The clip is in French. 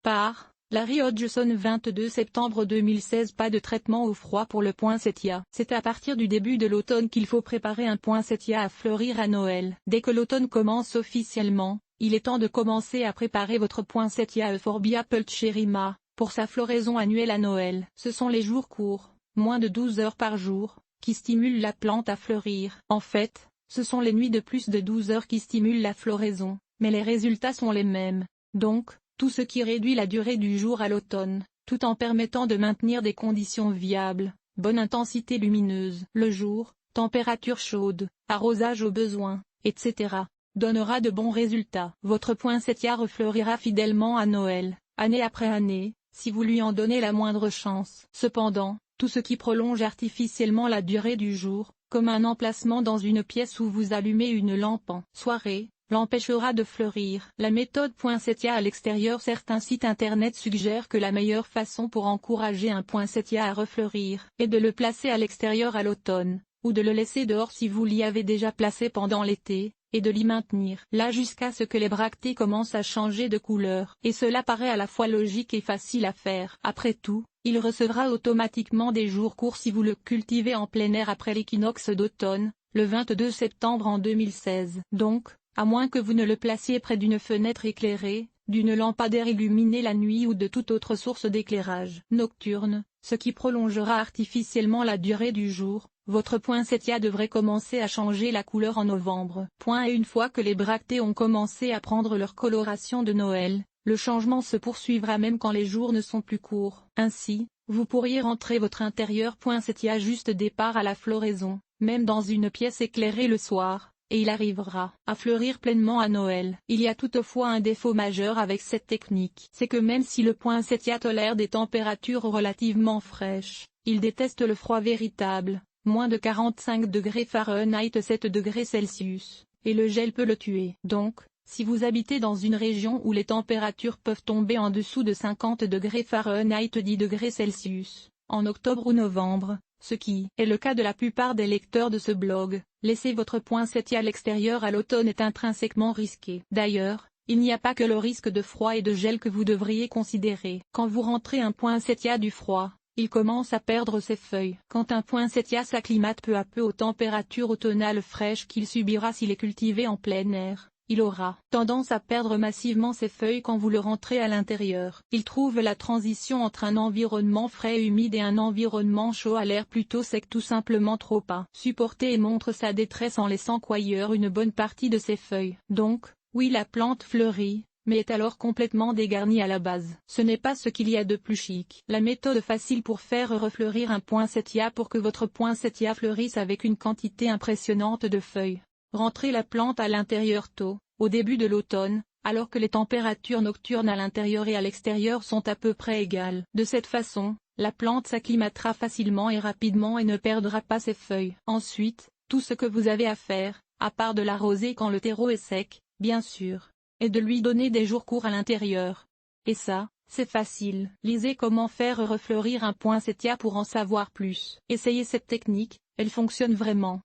Par Larry Hodgson, 22 septembre 2016. Pas de traitement au froid pour le poinsettia. C'est à partir du début de l'automne qu'il faut préparer un poinsettia à fleurir à Noël. Dès que l'automne commence officiellement, il est temps de commencer à préparer votre poinsettia Euphorbia pulcherrima pour sa floraison annuelle à Noël. Ce sont les jours courts, moins de 12 heures par jour, qui stimulent la plante à fleurir. En fait, ce sont les nuits de plus de 12 heures qui stimulent la floraison, mais les résultats sont les mêmes. Donc, tout ce qui réduit la durée du jour à l'automne, tout en permettant de maintenir des conditions viables, bonne intensité lumineuse le jour, température chaude, arrosage au besoin, etc., donnera de bons résultats. Votre poinsettia refleurira fidèlement à Noël, année après année, si vous lui en donnez la moindre chance. Cependant, tout ce qui prolonge artificiellement la durée du jour, comme un emplacement dans une pièce où vous allumez une lampe en soirée, l'empêchera de fleurir. La méthode poinsettia à l'extérieur. Certains sites internet suggèrent que la meilleure façon pour encourager un poinsettia à refleurir est de le placer à l'extérieur à l'automne, ou de le laisser dehors si vous l'y avez déjà placé pendant l'été, et de l'y maintenir là jusqu'à ce que les bractées commencent à changer de couleur. Et cela paraît à la fois logique et facile à faire. Après tout, il recevra automatiquement des jours courts si vous le cultivez en plein air après l'équinoxe d'automne, le 22 septembre en 2016. Donc, à moins que vous ne le placiez près d'une fenêtre éclairée, d'une lampadaire illuminée la nuit ou de toute autre source d'éclairage nocturne, ce qui prolongera artificiellement la durée du jour, votre poinsettia devrait commencer à changer la couleur en novembre. Et une fois que les bractées ont commencé à prendre leur coloration de Noël, le changement se poursuivra même quand les jours ne sont plus courts. Ainsi, vous pourriez rentrer votre intérieur poinsettia juste départ à la floraison, même dans une pièce éclairée le soir, et il arrivera à fleurir pleinement à Noël. Il y a toutefois un défaut majeur avec cette technique. C'est que même si le poinsettia tolère des températures relativement fraîches, il déteste le froid véritable, moins de 45 degrés Fahrenheit 7 degrés Celsius, et le gel peut le tuer. Donc, si vous habitez dans une région où les températures peuvent tomber en dessous de 50 degrés Fahrenheit 10 degrés Celsius, en octobre ou novembre, ce qui est le cas de la plupart des lecteurs de ce blog, laisser votre poinsettia à l'extérieur à l'automne est intrinsèquement risqué. D'ailleurs, il n'y a pas que le risque de froid et de gel que vous devriez considérer. Quand vous rentrez un poinsettia du froid, il commence à perdre ses feuilles. Quand un poinsettia s'acclimate peu à peu aux températures automnales fraîches qu'il subira s'il est cultivé en plein air, il aura tendance à perdre massivement ses feuilles quand vous le rentrez à l'intérieur. Il trouve la transition entre un environnement frais et humide et un environnement chaud à l'air plutôt sec tout simplement trop à supporter et montre sa détresse en laissant cueillir une bonne partie de ses feuilles. Donc, oui, la plante fleurit, mais est alors complètement dégarnie à la base. Ce n'est pas ce qu'il y a de plus chic. La méthode facile pour faire refleurir un poinsettia pour que votre poinsettia fleurisse avec une quantité impressionnante de feuilles. Rentrez la plante à l'intérieur tôt, au début de l'automne, alors que les températures nocturnes à l'intérieur et à l'extérieur sont à peu près égales. De cette façon, la plante s'acclimatera facilement et rapidement et ne perdra pas ses feuilles. Ensuite, tout ce que vous avez à faire, à part de l'arroser quand le terreau est sec, bien sûr, est de lui donner des jours courts à l'intérieur. Et ça, c'est facile. Lisez Comment faire refleurir un poinsettia pour en savoir plus. Essayez cette technique, elle fonctionne vraiment.